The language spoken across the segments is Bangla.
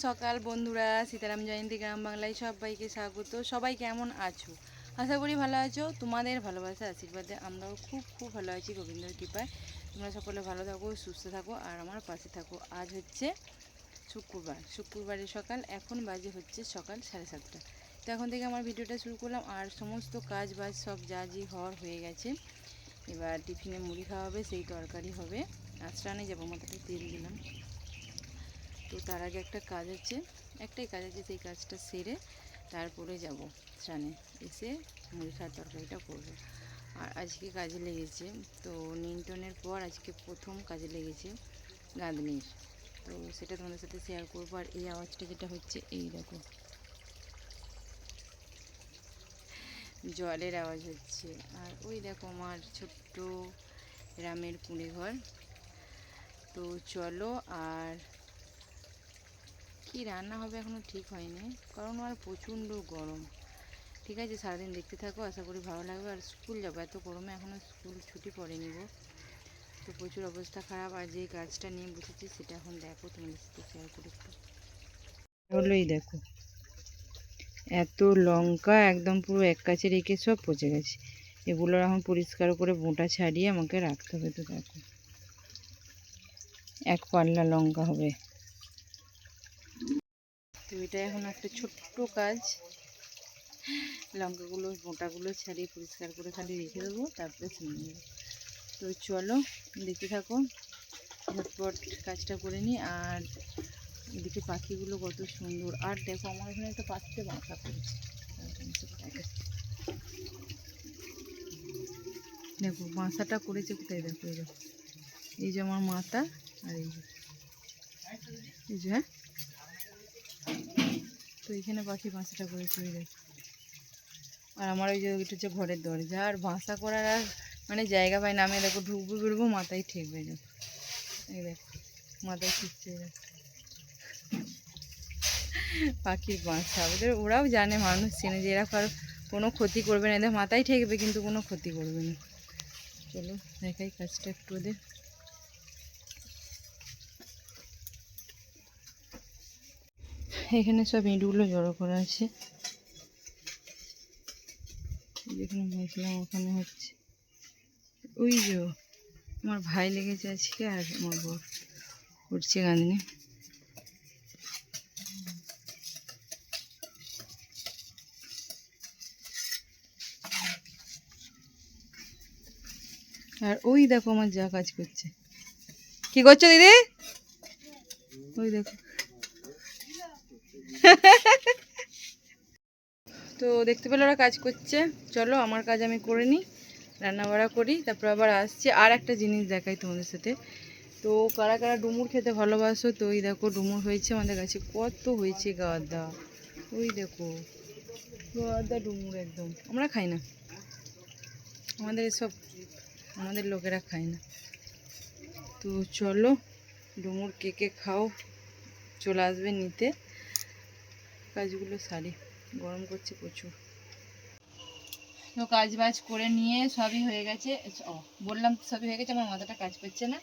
সকাল বন্ধুরা, সীতারাম জয়ন্তী গ্রাম বাংলায় সবাইকে স্বাগত। সবাই কেমন আছো? আশা করি ভালো আছো। তোমাদের ভালোবাসা আশীর্বাদে আমরাও খুব খুব ভালো আছি গোবিন্দর কৃপায়। তোমরা সকলে ভালো থাকো, সুস্থ থাকো আর আমার পাশে থাকো। আজ হচ্ছে শুক্রবারের সকাল। এখন বাজে হচ্ছে সকাল 7:30। তো এখন থেকে আমার ভিডিওটা শুরু করলাম। আর সমস্ত কাজ বাজ সব যা হওয়ার হয়ে গেছে। এবার টিফিনে মুড়ি খাওয়া হবে, সেই তরকারি হবে। আশ্রানে যাবো, মাথাটা তেল দিলাম। তো তার আগে একটাই কাজ আছে, সেই কাজটা সেরে তারপরে যাব স্নানে। এসে মুড়ি খাওয়ার তরকারিটা করবো। আর আজকে কাজে লেগেছে, তো নিমন্ত্রণের পর আজকে প্রথম কাজে লেগেছে গাঁদনির। তো সেটা তোমাদের সাথে শেয়ার করবো। আর এই আওয়াজটা যেটা হচ্ছে, এই দেখো জলের আওয়াজ হচ্ছে। আর ওই দেখো আমার ছোট্ট রামের কুঁড়ে ঘর। তো চলো, আর কি রান্না হবে এখনও ঠিক হয়নি, কারণ আর প্রচণ্ড গরম। ঠিক আছে, সারাদিন দেখতে থাকো, আশা করি ভালো লাগবে। আর স্কুল যাবো, এত গরমে এখনও স্কুল ছুটি পড়েনি গো। তো প্রচুর অবস্থা খারাপ। আর যে গাছটা নিয়ে বসেছি সেটা এখন দেখো, তোমাদের সাথে শেয়ার করে একটু হলোই। দেখো এত লঙ্কা একদম পুরো এক কাছে রেখে সব পচে গেছে। এগুলোর এখন পরিষ্কার করে বোঁটা ছাড়িয়ে আমাকে রাখতে হবে। তো দেখো এক পাল্লা লঙ্কা হবে। তো এটা এখন একটা ছোট্ট কাজ, লঙ্কাগুলো বোঁটাগুলো ছাড়িয়ে পরিষ্কার করে খালি রেখে দেবো, তারপরে শুনে নেবো। তো চলো দেখতে থাকো, ঝটপট কাজটা করে নিই। আর এদিকে পাখিগুলো কত সুন্দর। আর দেখো আমার এখানে একটা পাখিতে বাসা করেছে। দেখো বাসাটা করেছে কোথায়, দেখো এই দেখো, এই যে আমার মাথা, আর এই যে হ্যাঁ, তো এখানে পাখি বাসাটা করেছে ওই দেখো। আর আমার ওই যে ওইটা হচ্ছে ঘরের দরজা। আর বাসা করার আর মানে জায়গা পাই না। আমি দেখো ঢুকবো বেরোবো, মাথায় ঠেকবে। দেখো এই দেখো মাথায় ঠিকছে। দেখো পাখির বাসা, ওরাও জানে, মানুষ চেনে যে এরা কারো কোনো ক্ষতি করবে না, এদের মাথায় ঠেকবে কিন্তু কোনো ক্ষতি করবে না। চলো দেখাই কাজটা একটু ওদের। এখানে সব ইঁটগুলো জড়ো করা আছে, যেখানে বসলাম ওখানে হচ্ছে ওই যে আমার ভাই লেগেছে আজকে, আর আমার বর করছে গাঁদনি। আর ওই দেখো আমার যা কাজ করছে। কি করছো দিদি? ওই দেখো। তো দেখতে পেলে ওরা কাজ করছে। চলো আমার কাজ আমি করে নিই, রান্না বাড়া করি, তারপর আবার আসছি। আর একটা জিনিস দেখাই তোমাদের সাথে। তো কারা কারা ডুমুর খেতে ভালোবাসো, তো ওই দেখো ডুমুর হয়েছে আমাদের কাছে, কত হয়েছে গাদা। ওই দেখো গাদা ডুমুর, একদম আমরা খাই না, আমাদের এসব আমাদের লোকেরা খায় না। তো চলো ডুমুর কে কে খাও চলে আসবে নিতে। কাজগুলো সারি, গরম করছে প্রচুর। তো কাজ বাজ করে নিয়ে সবই হয়ে গেছে। বললাম সবই হয়ে গেছে, আমার মাথাটা কাজ করছে না।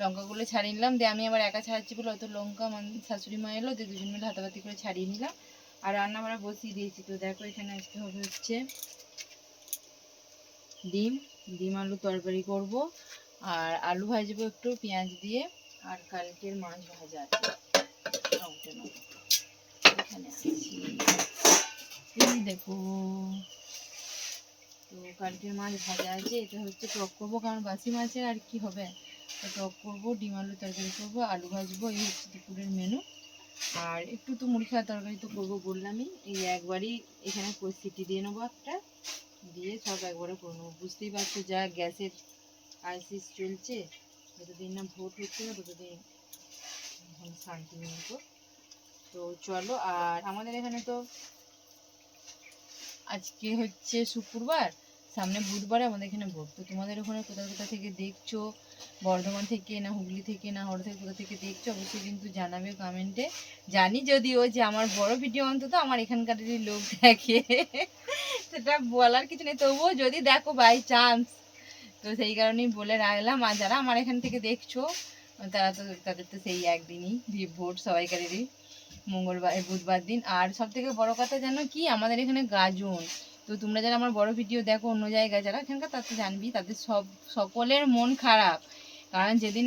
লঙ্কাগুলো ছাড়িয়ে নিলাম, দিয়ে আমি আবার একা ছাড়াচ্ছি বলে অত লঙ্কা শাশুড়ি মা এলো, দিয়ে দুজন মিলে হাতাহাতি করে ছাড়িয়ে নিলাম। আর রান্না বাড়া বসিয়ে দিয়েছি। তো দেখো এখানে আজকে হবে হচ্ছে ডিম আলু তরকারি করব, আর আলু ভাজবো একটু পেঁয়াজ দিয়ে। আর কালকের মাছ ভাজা আছে, এখানে আছে এই দেখো। তো কালকের মাছ ভাজা আছে, এটা হচ্ছে টক করবো, কারণ বাসি মাছের আর কি হবে। তো টক করবো, ডিম আলু তরকারি করবো, আলু ভাজবো, এই হচ্ছে দুপুরের মেনু। আর একটু তো মুড়ি খাওয়া তরকারি তো করবো বললামই। এই একবারই এখানে পরিস্থিতি দিয়ে নেবো একটা, দিয়ে সব একবারে করে নেবো। বুঝতেই পারছো যা গ্যাসের ক্রাইসিস চলছে, যতদিন না ভোট হচ্ছে না ততদিন শান্তি নেই। তো চলো, আর আমাদের এখানে তো আজকে হচ্ছে শুক্রবার, সামনে বুধবারে আমাদের এখানে ভোট। তো তোমাদের ওখানে কোথা কোথা থেকে দেখছো, বর্ধমান থেকে না হুগলি থেকে না হাওড়া থেকে কোথা থেকে দেখছো, অবশ্যই কিন্তু জানাবে কমেন্টে। জানি যদিও যে আমার বড় ভিডিও অন্তত আমার এখানকারেরই লোক দেখে, সেটা বলার কিছু নেই, তবুও যদি দেখো বাই চান্স, তো সেই কারণেই বলে রাখলাম। আর যারা আমার এখান থেকে দেখছো তারা তো, তাদের তো সেই একদিনই ভোট সবাইকারেরই। মঙ্গলবার বুধবার দিন। আর সব থেকে বড় কথা জানো কি, আমাদের এখানে গাজন। তো তোমরা যারা আমার বড় ভিডিও দেখো অন্য জায়গায় যারা এখানকার, তাতে জানবি তাদের সকলের মন খারাপ। কারণ যেদিন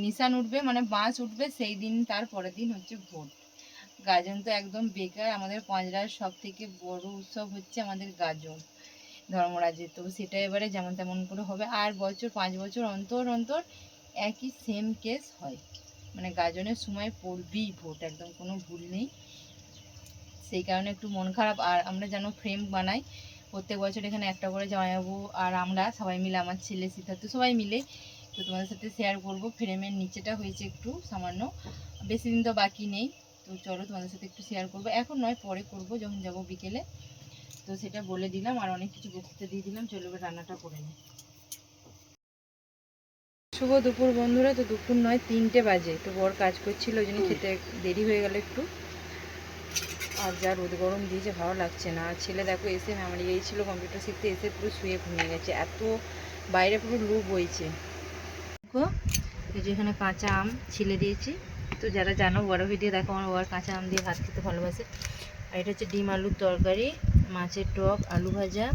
নিশান উঠবে মানে বাঁশ উঠবে, সেই দিন তার পরের দিন হচ্ছে ভোট। গাজন তো একদম বেকার। আমাদের পাঁচড়ার সব থেকে বড় উৎসব হচ্ছে আমাদের গাজন ধর্মরাজে। তো সেটা এবারে যেমন তেমন করে হবে। আর 5 বছর অন্তর অন্তর একই সেম কেস হয়, মানে গাজনের সময় পড়বেই ভোট, একদম কোনো ভুল নেই। সেই কারণে একটু মন খারাপ। আর আমরা যেন ফ্রেম বানাই প্রত্যেক বছর এখানে একটা করে জামাইবাবু আর আমরা সবাই মিলে, আমার ছেলে সিদ্ধার্থ সবাই মিলে। তো তোমাদের সাথে শেয়ার করবো। ফ্রেমের নিচেটা হয়েছে একটু সামান্য, বেশি দিন তো বাকি নেই। তো চলো তোমাদের সাথে একটু শেয়ার করবো, এখন নয় পরে করব যখন যাব বিকেলে। তো সেটা বলে দিলাম, আর অনেক কিছু বক্তৃতা দিয়ে দিলাম। চলো এবার রান্নাটা করে নিই। শুভ দুপুর বন্ধুরা। তো দুপুর নয় 3টে বাজে। তো বর কাজ করছিল, ওই জন্য খেতে দেরি হয়ে গেল একটু। আর যা রোদ গরম দিয়েছে ভালো লাগছে না। আর ছেলে দেখো এসে মেমোরি গিয়েছিল কম্পিউটার শিখতে, এসে পুরো শুয়ে ঘুমিয়ে গেছে, এত বাইরে পুরো লু বইছে। দেখো এই যে এখানে কাঁচা আম ছিলে দিয়েছি। তো যারা জানো বড় ভিডিও দেখো, আমার বর কাঁচা আম দিয়ে ভাত খেতে ভালোবাসে। আর এটা হচ্ছে ডিম আলুর তরকারি, মাছের টক, আলু ভাজা,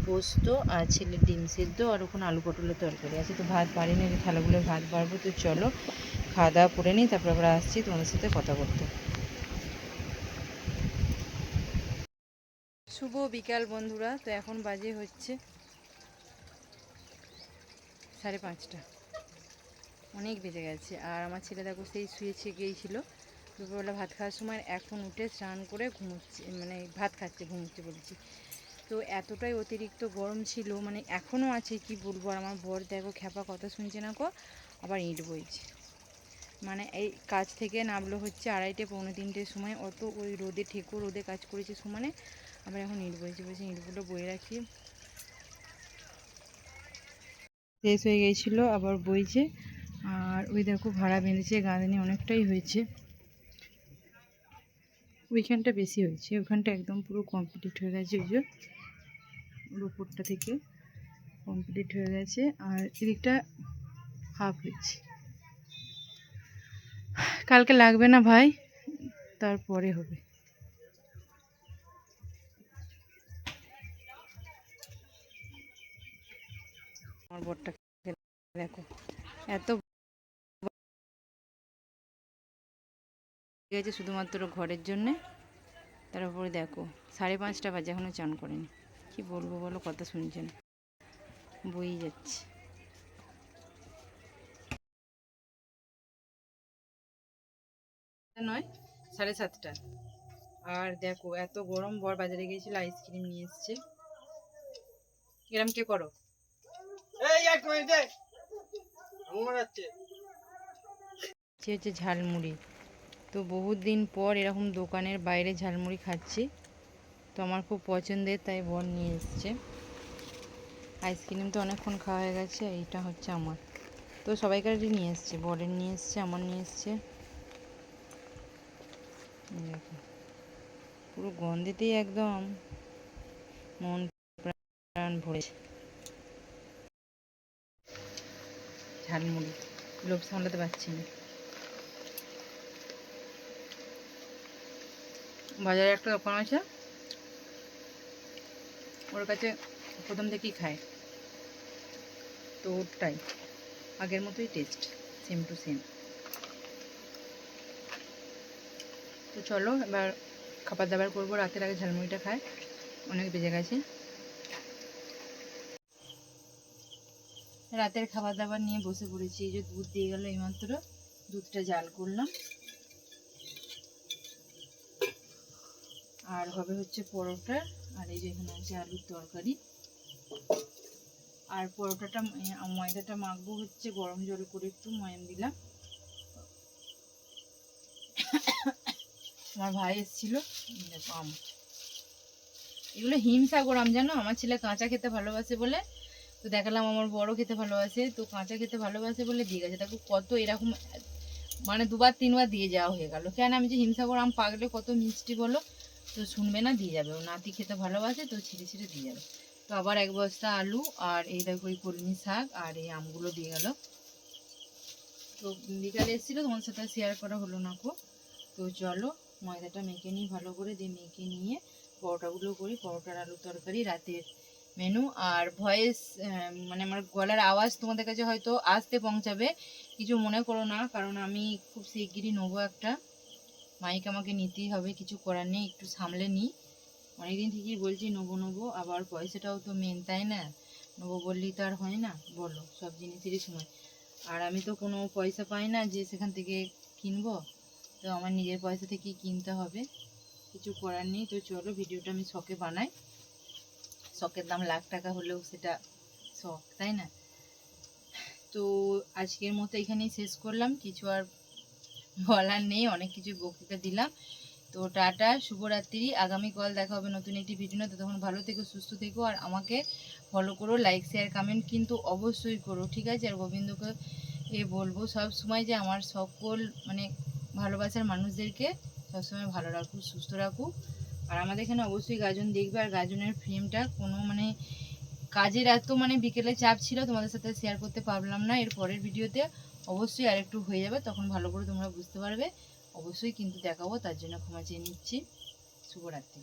পোস্ত, আর ছেলের ডিম সেদ্ধ, আর ওখানে আলু পটলের তরকারি আছে। তো ভাত বাড়িনি, থালাগুলো ভাত বাড়বো। তো চলো খাওয়া দাওয়া করে নিই, তারপর আবার আসছি তোমাদের সাথে কথা বলতে। শুভ বিকাল বন্ধুরা। তো এখন বাজে হচ্ছে 5:30, অনেক বেজে গেছে। আর আমার ছেলে দেখো সেই শুয়েছে গিয়েছিল দুপুরবেলা ভাত খাওয়ার সময়, এখন উঠে স্নান করে ঘুমোচ্ছে, মানে ভাত খাচ্ছে, ঘুমোচ্ছে বলছি। তো এতটাই অতিরিক্ত গরম ছিল, মানে এখনও আছে কি বলবো। আর আমার বর দেখো খ্যাপা কথা শুনছে না, আবার ইঁট বইছে। মানে এই কাজ থেকে নামলো হচ্ছে 2:30 পৌনে 3টের সময়, অত ওই রোদে ঠেকো রোদে কাজ করেছে সমানে, আবার এখন ইঁট বইছে। ইঁটগুলো বয়ে রাখি, শেষ হয়ে গিয়েছিলো আবার বইছে। আর ওই দেখো ভাড়া বেঁধেছে, গাঁদানি অনেকটাই হয়েছে। ওইখানটা বেশি হয়েছে, ওইখানটা একদম পুরো কমপ্লিট হয়ে গেছে। ওই যে ওর উপরটা থেকে কমপ্লিট হয়ে গেছে, আর এদিকটা হাফ হয়েছে। কালকে লাগবে না ভাই, তারপরে হবে। আমার বরটা দেখো এত গেছে শুধুমাত্র ঘরের জন্যে। তার উপরে দেখো 5:30 বাজে, এখনও চান করেনি। কি বলবো বলো, কথা শুনছেন, বই যাচ্ছে। নয় 7:30। আর দেখো এত গরম, বর বাজারে গিয়েছিল আইসক্রিম নিয়ে এসছে। এরম কে করো, হচ্ছে ঝালমুড়ি। তো বহুত দিন পর এরকম দোকানের বাইরে ঝালমুড়ি খাচ্ছি, তো আমার খুব পছন্দের, তাই বর নিয়ে এসছে। আইসক্রিম তো অনেকক্ষণ খাওয়া হয়ে গেছে, এইটা হচ্ছে আমার। তো সবাইকারই নিয়ে এসছে, বরের নিয়ে এসছে, আমার নিয়ে এসছে। পুরো গন্ধেতেই একদম মন প্রাণ ভরেছে। ঝালমুড়ি লোভ সামলাতে পারছি না। বাজারে একটা দোকান আছে, ওর কাছে প্রথম থেকেই খায়, তো ওটাই আগের মতোই টেস্ট, সেম টু সেম। তো চলো এবার খাবার দাবার করবো, রাতের আগে ঝালমুড়িটা খায়, অনেক বেজে গেছে। রাতের খাবার দাবার নিয়ে বসে পড়েছি। এই যে দুধ দিয়ে গেল এইমাত্র, দুধটা জাল করলাম। আর হবে হচ্ছে পরোটা, আর এই যে এখানে আছে আলুর তরকারি। আর পরোটাটা ময়দাটা মাখবো হচ্ছে গরম জল করে, একটু ময়াম দিলাম। আমার ভাই এসেছিল, দেখো আম, এগুলো হিমসাগর আম জানো। আমার ছেলে কাঁচা খেতে ভালোবাসে বলে, তো দেখালাম আমার বড় খেতে ভালোবাসে, তো কাঁচা খেতে ভালোবাসে বলে দিয়ে গেছে। দেখো কত এরকম, মানে 2-3বার দিয়ে যাওয়া হয়ে গেল। কেন আমি যে হিমসাগর আম পাগলে, কত মিষ্টি বলো, তো শুনবে না, দিয়ে যাবে। ও নাতি খেতে ভালোবাসে, তো ছিঁড়ে ছিঁড়ে দিয়ে যাবে। তো আবার 1 বস্তা আলু, আর এই দেখো এই কলমি শাক, আর এই আমগুলো দিয়ে গেল। তো বিকালে এসেছিলো, তোমার সাথে শেয়ার করা হলো না কো। তো চলো ময়দাটা মেখে নিই ভালো করে, দিয়ে মেখে নিয়ে পরোটাগুলো করি। পরোটার আলু তরকারি রাতের মেনু। আর ভয়েস মানে আমার গলার আওয়াজ তোমাদের কাছে হয়তো আসতে পৌঁছাবে, কিছু মনে করো না, কারণ আমি খুব শিগগিরই নেবো একটা মাইক, আমাকে নিতেই হবে, কিছু করার নেই, একটু সামলে নিই। অনেকদিন থেকেই বলছি নেবো নেবো, আবার পয়সাটাও তো মেন, তাই না? নেবো বললেই তো আর হয় না, বলো, সব জিনিসেরই সময়। আর আমি তো কোনো পয়সা পাই না যে সেখান থেকে কিনবো, তো আমার নিজের পয়সা থেকেই কিনতে হবে, কিছু করার নেই। তো চলো ভিডিওটা আমি শখে বানাই, শখের দাম লাখ টাকা হলেও সেটা শখ, তাই না? তো আজকের মতো এখানেই শেষ করলাম, কিছু আর বলার নেই, অনেক কিছু বক্তৃতা দিলাম। তো টাটা, শুভরাত্রি, আগামী কল দেখা হবে নতুন একটি ভিডিও। ততক্ষণ ভালো থেকো, সুস্থ থেকো, আর আমাকে ফলো করো, লাইক শেয়ার কমেন্ট কিন্তু অবশ্যই করো, ঠিক আছে? আর গোবিন্দকে বলবো সব সময় যে আমার সকল মানে ভালোবাসার মানুষদেরকে সবসময় ভালো রাখুক, সুস্থ রাখুক। আর আমাদের এখানে অবশ্যই গাজন দেখবে। আর গাজনের ফ্রেমটা কোনো মানে কাজের এত মানে বিকেলে চাপ ছিল, তোমাদের সাথে শেয়ার করতে পারলাম না। এর পরের ভিডিওতে অবশ্যই আরেকটু হয়ে যাবে, তখন ভালো করে তোমরা বুঝতে পারবে। অবশ্যই কিন্তু দেখাবো, তার জন্য ক্ষমা চেয়ে নিচ্ছি। শুভরাত্রি।